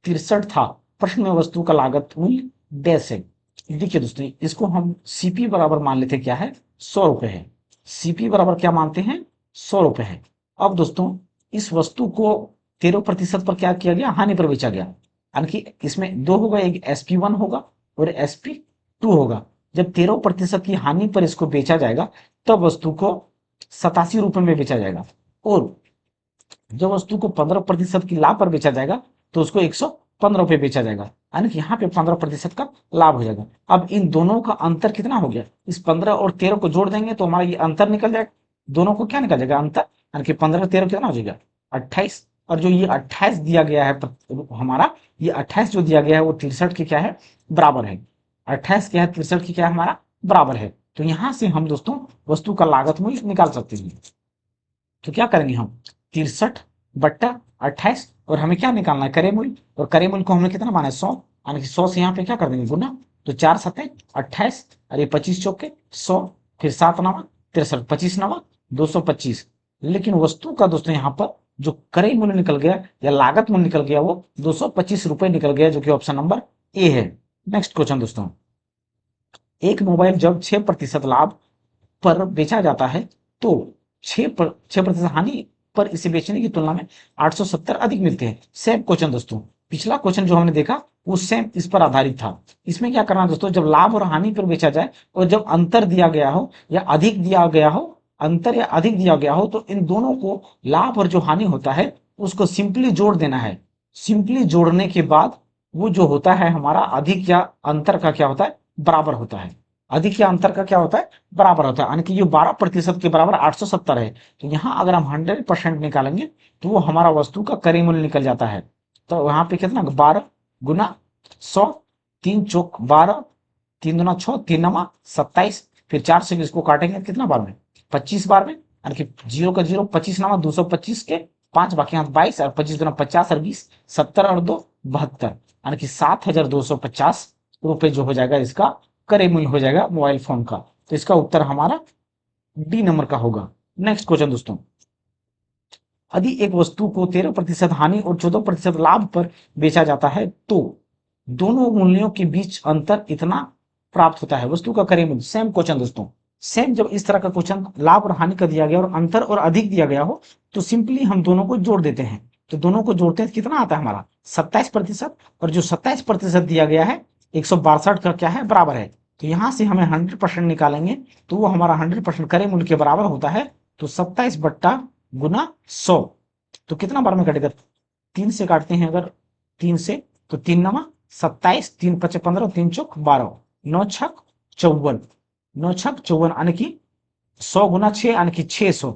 A: 63 था, प्रश्न में वस्तु का लागत मूल्य डैश है। देखिए दोस्तों इसको हम सीपी बराबर मान लेते क्या है 100 रुपए है, सीपी बराबर क्या मानते हैं 100 रुपए है। अब दोस्तों इस वस्तु को 13% पर क्या किया गया हानि पर बेचा गया, यानी कि इसमें दो होगा, एक SP1 होगा और SP2 होगा। जब 13% की हानि पर इसको बेचा जाएगा तब वस्तु को 87 रुपए में बेचा जाएगा और जब वस्तु को 15% की लाभ पर बेचा जाएगा तो उसको 115 रुपए बेचा जाएगा, यानी कि यहाँ पे 15% का लाभ हो जाएगा। अब इन दोनों का अंतर कितना हो गया, इस 15 और 13 को जोड़ देंगे तो हमारा ये अंतर निकल जाएगा, दोनों को क्या निकल जाएगा अंतर, यानी कि 15 13 कितना हो जाएगा 28। और जो ये 28 दिया गया है हमारा, ये 28 जो दिया गया है वो 63 के क्या है बराबर है, 28 क्या है 63 की क्या है हमारा बराबर है। तो यहाँ से हम दोस्तों वस्तु का लागत मूल्य निकाल सकते हैं। तो क्या करेंगे हम 63/28 और हमें क्या निकालना है क्रय मूल्य, और क्रय मूल्य को हमने कितना माना है 100, यानी कि 100 से यहाँ पे क्या कर देंगे गुना, तो 4 7 28 और ये 25 चौके 100 फिर 7 9 63 25 9 225। लेकिन वस्तु का दोस्तों यहाँ पर जो क्रय मूल्य निकल गया या लागत मूल्य निकल गया वो 225 रुपए निकल गया, जो कि ऑप्शन नंबर ए है। नेक्स्ट क्वेश्चन दोस्तों, एक मोबाइल जब 6% लाभ पर बेचा जाता है तो 6% हानि पर इसे बेचने की तुलना में 870 अधिक मिलते हैं। सेम क्वेश्चन दोस्तों, पिछला क्वेश्चन जो हमने देखा वो सेम इस पर आधारित था। इसमें क्या करना है दोस्तों, जब लाभ और हानि पर बेचा जाए और जब अंतर दिया गया हो या अधिक दिया गया हो, अंतर या अधिक दिया गया हो, तो इन दोनों को लाभ और जो हानि होता है उसको सिंपली जोड़ देना है। सिंपली जोड़ने के बाद वो जो होता है हमारा अधिक या अंतर का क्या होता है, बराबर होता है। अधिक या अंतर का क्या होता है, बराबर होता है। यानी कि ये 12% के बराबर 870 है। तो यहाँ अगर हम 100% निकालेंगे तो वो हमारा वस्तु का क्रय मूल्य निकल जाता है। तो वहां पे कितना, 12 गुना 100, 3 चौक 12, 3 दूना 6, 3 नमा 27, फिर 4 से इसको काटेंगे कितना बार में, 25 बार में। यानी कि 0 का 0, 25 नमा 225 के 5, बाकी यहाँ 22, और 25 दूना 50 और 20, 70 और 2 72, यानी कि 7,250 रुपए जो हो जाएगा इसका क्रय मूल्य हो जाएगा मोबाइल फोन का। तो इसका उत्तर हमारा डी नंबर का होगा। नेक्स्ट क्वेश्चन दोस्तों, यदि एक वस्तु को 13% हानि और 14% लाभ पर बेचा जाता है तो दोनों मूल्यों के बीच अंतर इतना प्राप्त होता है। वस्तु का क्रय मूल्य, सेम क्वेश्चन दोस्तों, सेम। जब इस तरह का क्वेश्चन लाभ और हानि का दिया गया और अंतर और अधिक दिया गया हो तो सिंपली हम दोनों को जोड़ देते हैं। तो दोनों को जोड़ते हैं कितना आता है हमारा 27%, और जो 27% दिया गया है 162 का क्या है, बराबर है। तो यहां से हमें 100% निकालेंगे तो वो हमारा 100% क्रय मूल्य के बराबर होता है। तो 27 बट्टा गुना 100, तो कितना बार में कटेगा, 3 से काटते हैं अगर, 3 से तो 3 नमा 27, 3 × 5 = 15, 3 चौक 12, 9 छक 54, 9 छक 54, यानी कि 100 × 6 यानी कि 600।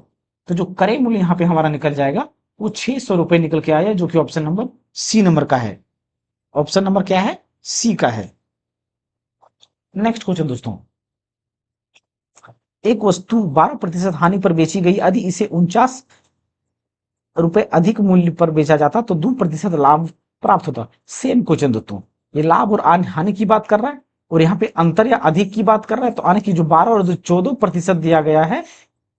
A: तो जो क्रय मूल्य यहाँ पे हमारा निकल जाएगा वो 600 रुपए निकल के आया, जो कि ऑप्शन नंबर सी नंबर का है। ऑप्शन नंबर क्या है, सी का है। नेक्स्ट क्वेश्चन दोस्तों, एक वस्तु 12% हानि पर बेची गई, यदि इसे 49 रुपए अधिक मूल्य पर बेचा जाता तो 2% लाभ प्राप्त होता। सेम क्वेश्चन दोस्तों, ये लाभ और हानि की बात कर रहा है और यहाँ पे अंतर या अधिक की बात कर रहा है। तो यानी कि जो 12 और जो 14% दिया गया है,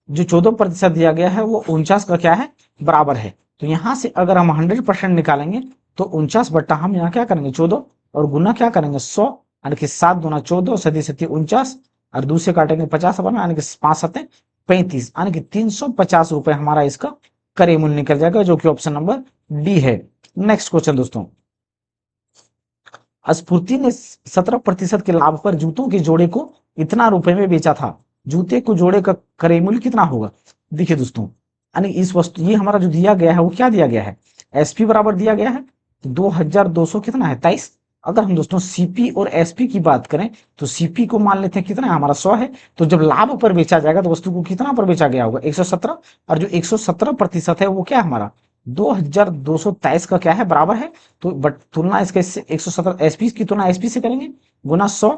A: जो 14% दिया गया है वो 49 का क्या है, बराबर है। तो यहां से अगर हम 100% निकालेंगे तो 49 बट्टा हम यहाँ क्या करेंगे 14, और गुना क्या करेंगे 100, यानी कि 7 दूना 14, 7 × 7 = 49, और दूसरे काटेंगे 50 बना, यानी कि 5 × 7 = 35, यानी कि 350 रुपए हमारा इसका क्रय मूल्य निकल जाएगा, जो कि ऑप्शन नंबर डी है। नेक्स्ट क्वेश्चन दोस्तों, स्फूर्ति ने 17% के लाभ पर जूतों के जोड़े को इतना रुपए में बेचा था। जूते को जोड़े का क्रय मूल्य कितना होगा। देखिए दोस्तों, यानी इस वस्तु, ये हमारा जो दिया गया है वो क्या दिया गया है, एसपी बराबर दिया गया है 2200 कितना है 23। अगर हम दोस्तों सीपी और एसपी की बात करें तो सीपी को मान लेते हैं कितना है हमारा 100 है। तो जब लाभ पर बेचा जाएगा तो वस्तु को कितना पर बेचा गया होगा 117, और जो 117% है वो क्या है हमारा 2223 का क्या है, बराबर है। तो बट तुलना इसके 117 एसपी की तुलना एसपी से करेंगे, गुना 100।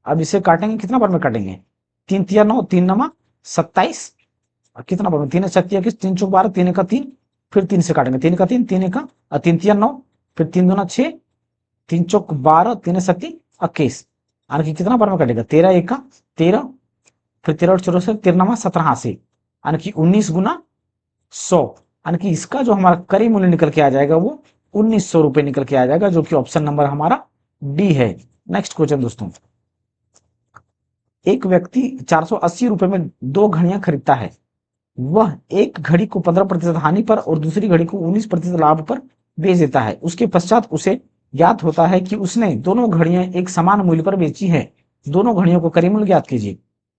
A: अब इसे काटेंगे कितना बार में काटेंगे, 3 × 3 = 9, 3 नमा 27, और कितना बार में 3 × 7 = 21, 3 चौक 12, 3 × 3, फिर 3 से काटेंगे, 3 × 3, 3 × 9, फिर 3 दूना 6, 3 चौक 12, 3 × 7 = 21, यानी कि कितना बार में कटेगा 13 × 1 = 13, फिर 13 × 8 = 17, 17 से, यानी कि 19 गुना 100, यानी कि इसका जो हमारा क्रय मूल्य निकल के आ जाएगा वो 1900 रुपए निकल के आ जाएगा, जो कि ऑप्शन नंबर हमारा डी है। नेक्स्ट क्वेश्चन दोस्तों, एक व्यक्ति 480 रुपए में 2 घड़ियां खरीदता है। वह एक घड़ी को 15% हानि पर और दूसरी घड़ी को 19% लाभ पर बेच देता है। उसके पश्चात उसे ज्ञात होता है कि उसने दोनों घड़ियां एक समान मूल्य पर बेची है। दोनों घड़ियों को क्रय मूल्य ज्ञात कीजिए।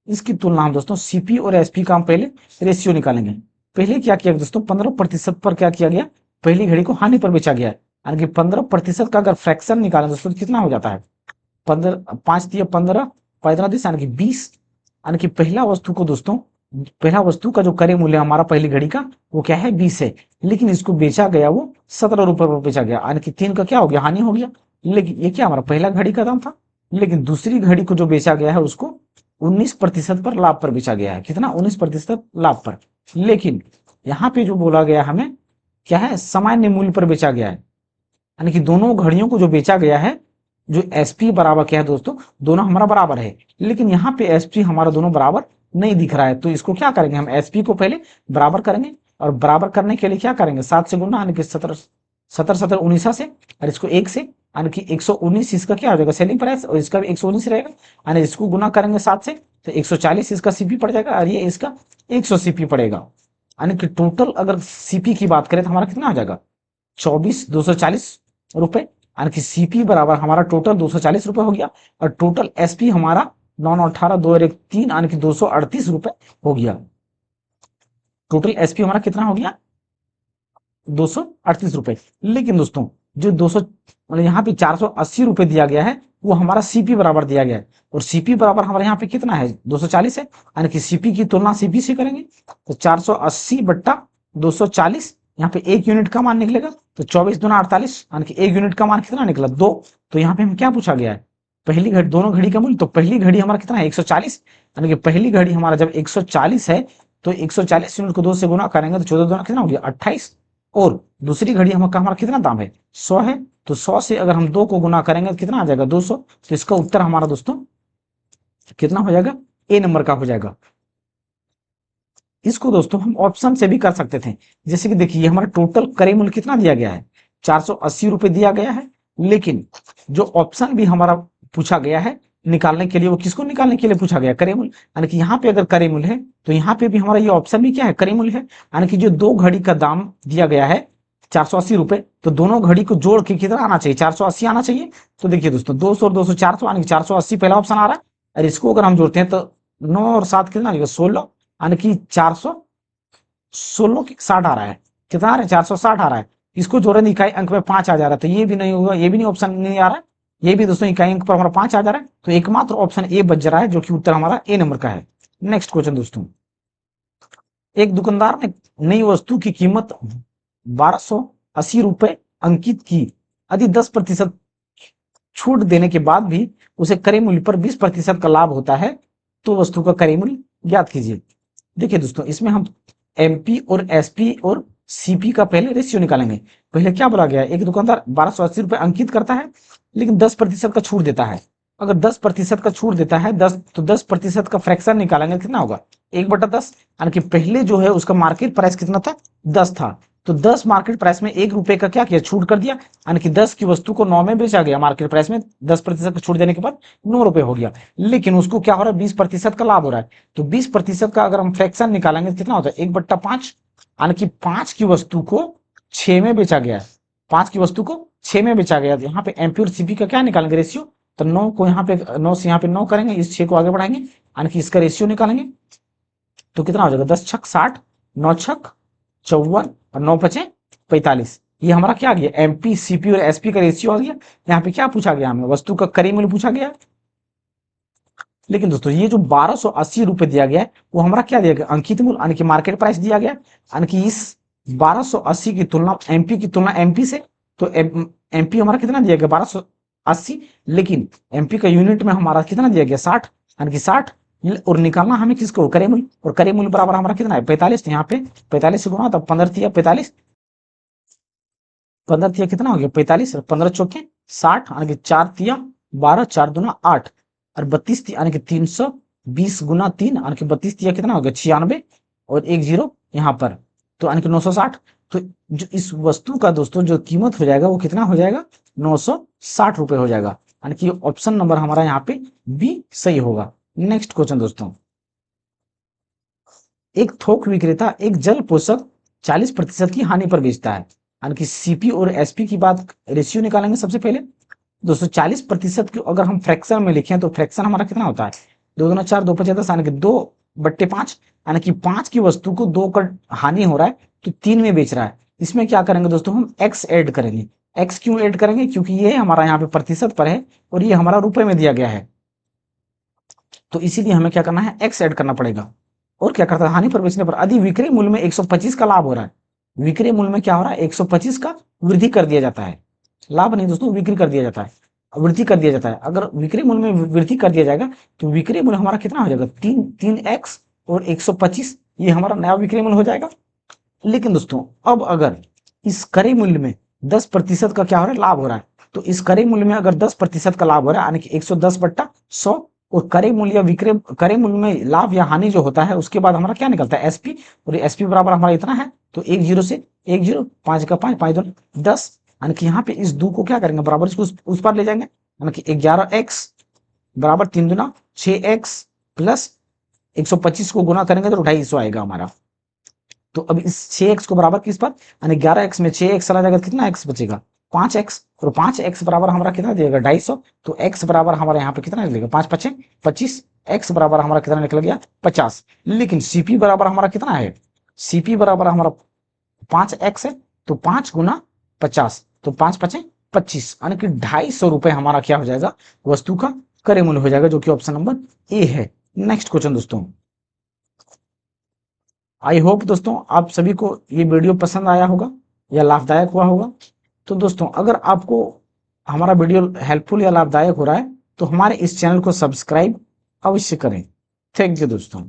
A: इसकी तुलना हम दोस्तों सीपी और एसपी का हम पहले रेशियो निकालेंगे। पहले क्या किया दोस्तों, 15% पर क्या किया गया, पहली घड़ी को हानि पर बेचा गया है, यानी कि 15% का अगर फ्रैक्शन निकालें दोस्तों तो कितना हो जाता है 15, 5 × 15, 15 यानी कि 20, यानी कि पहला वस्तु को दोस्तों, पहला वस्तु का जो क्रय मूल्य हमारा पहली घड़ी का वो क्या है 20 है, लेकिन इसको बेचा गया वो 17 रुपए पर बेचा गया, यानी कि 3 का क्या हो गया, हानि हो गया। लेकिन ये क्या हमारा पहला घड़ी का दाम था, लेकिन दूसरी घड़ी को जो बेचा गया है उसको 19% पर लाभ पर बेचा गया है। कितना 19% लाभ पर। लेकिन यहाँ पे जो बोला गया हमें क्या है, सामान्य मूल्य पर बेचा गया है, यानी कि दोनों घड़ियों को जो बेचा गया है, जो एसपी बराबर क्या है दोस्तों, दोनों हमारा बराबर है, लेकिन यहाँ पे एसपी हमारा दोनों बराबर नहीं दिख रहा है। तो इसको क्या करेंगे, हम एसपी को पहले बराबर करेंगे, और बराबर करने के लिए क्या करेंगे 7 से गुना, यानी कि 17 17 17 19 से, और इसको 1 से यानी कि 119 इसका क्या हो जाएगा सेलिंग प्राइस, और इसका भी 119 रहेगा, यानी इसको गुना करेंगे 7 से तो 140 इसका सीपी पड़ जाएगा, और ये इसका 100 सीपी पड़ेगा। यानी कि टोटल अगर सीपी की बात करें तो हमारा कितना आ जाएगा 24,240 रुपए, यानी कि सीपी बराबर हमारा टोटल 240 रुपए हो गया, और टोटल एसपी हमारा 9 18 2 1 3 यानी कि 238 रुपए हो गया। टोटल एसपी हमारा कितना हो गया 238 रुपए। लेकिन दोस्तों जो 200 मतलब यहाँ पे 480 रुपए दिया गया है वो हमारा सीपी बराबर दिया गया है, और सीपी बराबर हमारे यहाँ पे कितना है 240 है, यानी कि सीपी की तुलना सीपी से करेंगे तो 480 बट्टा 240, यहाँ पे एक यूनिट का मान निकलेगा तो 24 दूना 48, यानी कि एक यूनिट का मान कितना निकला 2। तो यहाँ पे हम क्या पूछा गया है पहली घड़ी, दोनों घड़ी का मूल्य, तो पहली घड़ी हमारा कितना है 140, यानी कि पहली घड़ी हमारा जब 140 है तो 140 यूनिट को 2 से गुना करेंगे तो 14 दूना कितना हो गया 28, और दूसरी घड़ी हमारा कितना दाम है 100 है, तो 100 से अगर हम 2 को गुना करेंगे तो कितना आ जाएगा 200, तो इसका उत्तर हमारा दोस्तों कितना हो जाएगा ए नंबर का हो जाएगा। इसको दोस्तों हम ऑप्शन से भी कर सकते थे, जैसे कि देखिए हमारा टोटल क्रय मूल्य कितना दिया गया है 480 रुपए दिया गया है, लेकिन जो ऑप्शन भी हमारा पूछा गया है निकालने के लिए, वो किसको निकालने के लिए पूछा गया क्रय मूल्य, यानी कि यहाँ पे अगर क्रय मूल्य है तो यहाँ पे भी हमारा ये ऑप्शन भी क्या है क्रय मूल्य है, यानी कि जो दो घड़ी का दाम दिया गया है 480 रुपए, तो दोनों घड़ी को जोड़ के कितना आना चाहिए 480 आना चाहिए। तो देखिए दोस्तों 200 और 200 400, यानी कि 480 पहला ऑप्शन आ रहा है, और इसको अगर हम जोड़ते हैं तो 9 और 7 कितना आ जाएगा 16, यानी कि 416 60 आ रहा है, कितना आ रहा है 460 आ रहा है। इसको जोड़ने इकाई अंक में 5 आ जा रहा है, तो ये भी नहीं होगा, ये भी नहीं ऑप्शन नहीं आ रहा है, ये भी दोस्तों इकाई अंक पर हमारा 5 आ जा रहा है, तो एकमात्र ऑप्शन ए बच रहा है जो कि उत्तर हमारा ए नंबर का है। नेक्स्ट क्वेश्चन दोस्तों, एक दुकानदार ने नई वस्तु की कीमत 1280 रुपए अंकित की, यदि 10% छूट देने के बाद भी उसे क्रय मूल्य पर 20% का लाभ होता है तो वस्तु का क्रय मूल्य ज्ञात कीजिए। देखिए दोस्तों इसमें हम एमपी और एसपी और सीपी का पहले रेशियो निकालेंगे। पहले क्या बोला गया है, एक दुकानदार 1280 रुपए अंकित करता है लेकिन 10% का छूट देता है। अगर 10% का छूट देता है 10, तो 10% का फ्रैक्शन निकालेंगे कितना होगा 1/10, यानी कि पहले जो है उसका मार्केट प्राइस कितना था 10 था, तो 10 मार्केट प्राइस में 1 रुपए का क्या किया छूट कर दिया, यानी कि 10 की वस्तु को 9 में बेचा गया मार्केट प्राइस में 10% का छूट देने के बाद 9 रुपए हो गया, लेकिन उसको क्या हो रहा है 20% का लाभ हो रहा है, तो 20% का अगर हम फ्रैक्शन निकालेंगे तो कितना होता है 1/5, यानी कि 5 की वस्तु को 6 में बेचा गया है, 5 की वस्तु को 6 में बेचा गया। यहाँ पे एमपी और सीपी का क्या निकालेंगे रेशियो, तो 9 को यहाँ पे 9 से यहाँ पे 9 करेंगे, इस 6 को आगे बढ़ाएंगे, यानी कि इसका रेशियो निकालेंगे तो कितना हो जाएगा 10 छक 60, 9 छक 54 और 9 पचे 45। ये हमारा क्या आ गया एमपी सीपी और एसपी का रेशियो आ गया। यहाँ पे क्या पूछा गया हमें वस्तु का क्रय मूल्य पूछा गया। लेकिन दोस्तों ये जो 1280 रुपए दिया गया है वो हमारा क्या दिया गया अंकित मूल्य, यानी कि मार्केट प्राइस दिया गया, यानी कि इस 1280 की तुलना एमपी की तुलना एमपी से, तो एमपी हमारा कितना दिया गया 1280, लेकिन एमपी का यूनिट में हमारा कितना दिया गया 60, यानी कि 60, और निकालना हमें किसको क्रय मूल्य, और क्रय मूल्य बराबर हमारा कितना है 45, तो यहाँ पे 45 से गुणा, तब 15 तिया 45, 15 तिया कितना हो गया 45, 15 चौके 60, यानी कि 4 तिया 12, 4 दूना 8, और 32 यानी कि 320 गुना 3, यानी कि 32 तिया कितना हो गया 96, और एक जीरो यहाँ पर, तो यानी कि 960। तो जो इस वस्तु का दोस्तों जो कीमत हो जाएगा वो कितना हो जाएगा 960 रुपए हो जाएगा, यानी कि ऑप्शन नंबर हमारा यहाँ पे बी सही होगा। नेक्स्ट क्वेश्चन दोस्तों, एक थोक विक्रेता एक जल पोषक 40% की हानि पर बेचता है, यानी कि सीपी और एसपी की बात रेशियो निकालेंगे सबसे पहले। दोस्तों 40% को अगर हम फ्रैक्शन में लिखें तो फ्रैक्शन हमारा कितना होता है 2 दूना 4, 2 पचे 10, यानी कि 2/5, यानी कि 5 की वस्तु को 2 का हानि हो रहा है तो 3 में बेच रहा है। इसमें क्या करेंगे दोस्तों हम एक्स ऐड करेंगे। एक्स क्यों ऐड करेंगे, क्योंकि ये हमारा यहाँ पे प्रतिशत पर है और ये हमारा रुपए में दिया गया है, तो इसीलिए हमें क्या करना है एक्स ऐड करना पड़ेगा। और क्या करता है हानि पर बेचने पर यदि विक्रय मूल्य में 125 का लाभ हो रहा है, विक्रय मूल्य में क्या हो रहा है 125 का वृद्धि कर दिया जाता है, लाभ नहीं दोस्तों विक्री कर दिया जाता है, वृद्धि कर दिया जाता है। अगर विक्रय मूल्य में वृद्धि कर दिया जाएगा तो विक्रय मूल्य हमारा कितना हो जाएगा 3x और 125, ये हमारा नया विक्रय मूल्य हो जाएगा। लेकिन दोस्तों अब अगर इस क्रय मूल्य में 10% का क्या हो रहा है लाभ हो रहा है, तो इस क्रय मूल्य में अगर 10% का लाभ हो रहा है यानी कि 110/100, और क्रय मूल्य या विक्रय क्रय मूल्य में लाभ या हानि जो होता है उसके बाद हमारा क्या निकलता है एसपी, और एसपी बराबर हमारा इतना है, तो 1 0 से 1 0, 5 का 5, 5 2 10, यानी कि यहाँ पे इस 2 को क्या करेंगे, बराबर इसको उस पर ले जाएंगे, यानी कि 11x बराबर 3 दूना 6x प्लस 125 को गुना करेंगे तो 250 आएगा हमारा। तो अब इस 6x को बराबर किस पर, यानी 11x में 6x चला जाएगा, कितना x बचेगा 5x, और 5x बराबर हमारा कितना देगा 250। तो x बराबर हमारे यहाँ पे कितना निकलेगा 5 पचे 25, x बराबर हमारा कितना निकल गया 50। लेकिन cp बराबर हमारा कितना है, cp बराबर हमारा 5x है, तो 5 गुना 50, तो 5 पचे 25, यानी कि 250 रुपए हमारा क्या हो जाएगा, वस्तु का क्रय मूल्य हो जाएगा, जो कि ऑप्शन नंबर ए है। नेक्स्ट क्वेश्चन दोस्तों, आई होप दोस्तों आप सभी को ये वीडियो पसंद आया होगा या लाभदायक हुआ होगा। तो दोस्तों अगर आपको हमारा वीडियो हेल्पफुल या लाभदायक हो रहा है तो हमारे इस चैनल को सब्सक्राइब अवश्य करें। थैंक यू दोस्तों।